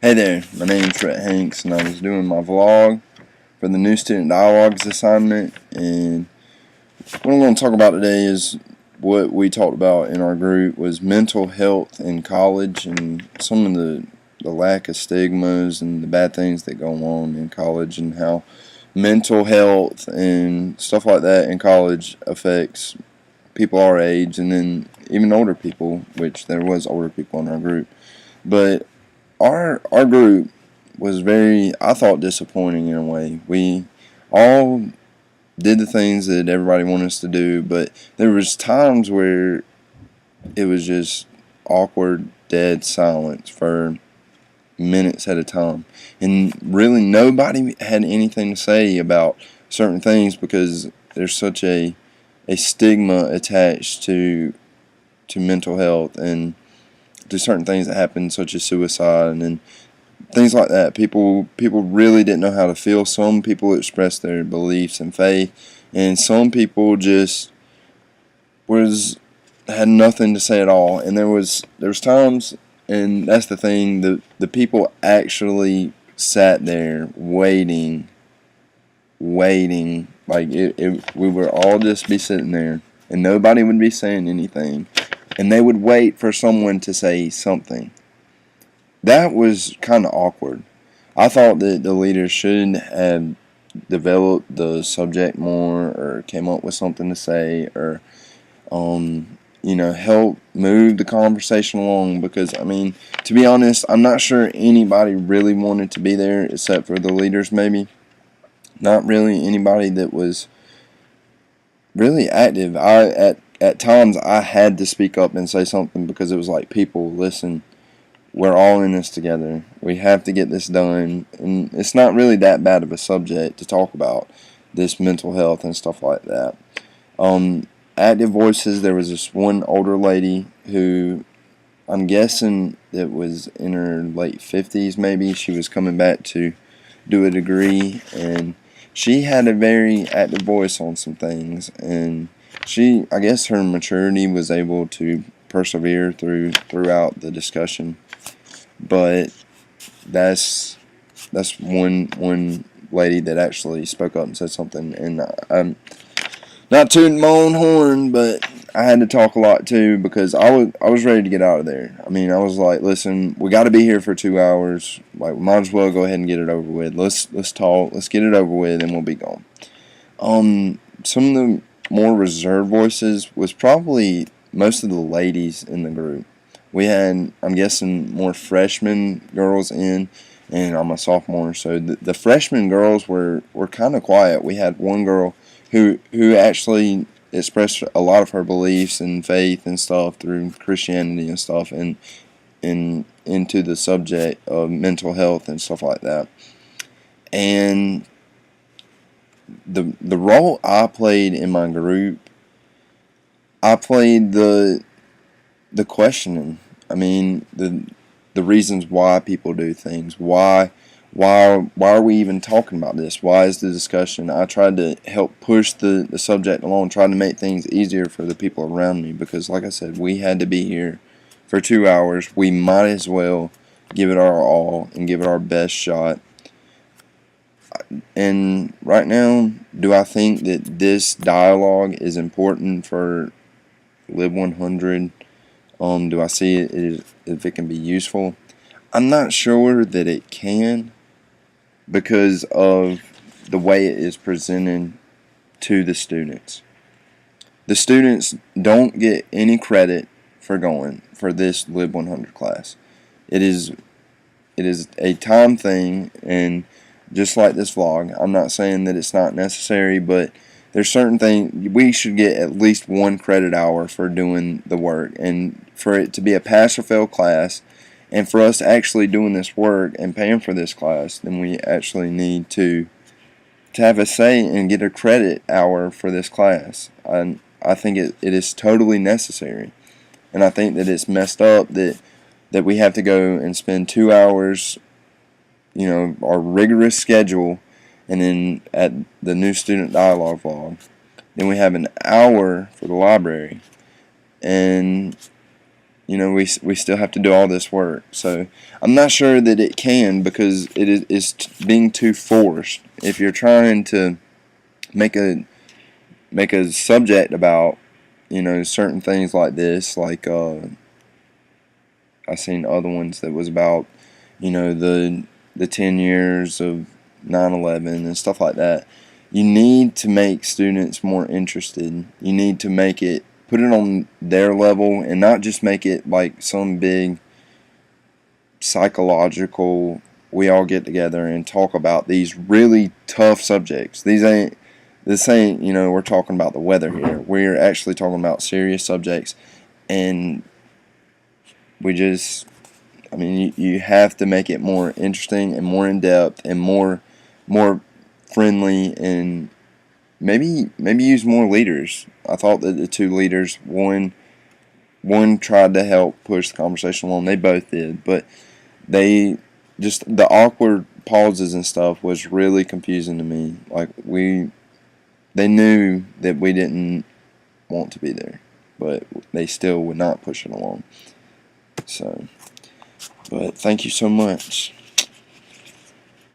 Hey there, my name's Rhett Hanks, and I was doing my vlog for the new Student Dialogues assignment, and what I'm going to talk about today is what we talked about in our group was mental health in college and some of the lack of stigmas and the bad things that go on in college and how mental health and stuff like that in college affects people our age and then even older people, which there was older people in our group. But our group was very, I thought, disappointing in a way. We all did the things that everybody wanted us to do, but there was times where it was just awkward, dead silence for minutes at a time, and really nobody had anything to say about certain things because there's such a stigma attached to mental health and to certain things that happen, such as suicide and things like that. People really didn't know how to feel. Some people expressed their beliefs and faith, and some people just had nothing to say at all. And there was Times, and that's the thing. The people actually sat there waiting. Like we would all just be sitting there, and nobody would be saying anything, and they would wait for someone to say something. That was kind of awkward. I thought that the leaders should have developed the subject more or came up with something to say or, help move the conversation along because, I mean, to be honest, I'm not sure anybody really wanted to be there except for the leaders maybe. Not really anybody that was really active. At times I had to speak up and say something because it was like, people, listen, we're all in this together. We have to get this done. And it's not really that bad of a subject to talk about, this mental health and stuff like that. Active voices, there was this one older lady who I'm guessing it was in her late 50s maybe. She was coming back to do a degree, and she had a very active voice on some things. And I guess her maturity was able to persevere throughout the discussion. But that's one lady that actually spoke up and said something. And I'm not tooting my own horn, but I had to talk a lot too because I was ready to get out of there. I mean, I was like, listen, we got to be here for 2 hours. Like, we might as well go ahead and get it over with. Let's talk. Let's get it over with, and we'll be gone. Some of the more reserved voices was probably most of the ladies in the group. We had, I'm guessing, more freshman girls in, and I'm a sophomore, so the freshman girls were kind of quiet. We had one girl who actually expressed a lot of her beliefs and faith and stuff through Christianity and stuff, and into the subject of mental health and stuff like that. And the role I played in my group, I played the questioning. I mean, the reasons why people do things. Why are we even talking about this? Why is the discussion? I tried to help push the subject along, trying to make things easier for the people around me because, like I said, we had to be here for 2 hours. We might as well give it our all and give it our best shot. And right now, do I think that this dialogue is important for Lib 100? Do I see it if it can be useful? I'm not sure that it can because of the way it is presented to the students. The students don't get any credit for going for this Lib 100 class. It is a time thing, and just like this vlog, I'm not saying that it's not necessary, but there's certain things we should get at least 1 credit hour for doing the work, and for it to be a pass or fail class, and for us actually doing this work and paying for this class, then we actually need to have a say and get a credit hour for this class. And I think it is totally necessary, and I think that it's messed up that we have to go and spend 2 hours, our rigorous schedule, and then at the new student dialogue vlog, then we have an hour for the library. And we still have to do all this work. So I'm not sure that it can, because it is being too forced. If you're trying to make a subject about certain things like this, like I seen other ones that was about the 10 years of 9/11 and stuff like that. You need to make students more interested. You need to put it on their level, and not just make it like some big psychological, we all get together and talk about these really tough subjects. This ain't, we're talking about the weather here. We're actually talking about serious subjects, and we just, you have to make it more interesting and more in depth and more friendly, and maybe use more leaders. I thought that the two leaders, one tried to help push the conversation along. They both did, but they just, the awkward pauses and stuff was really confusing to me. Like, they knew that we didn't want to be there, but they still would not push it along. So, but thank you so much.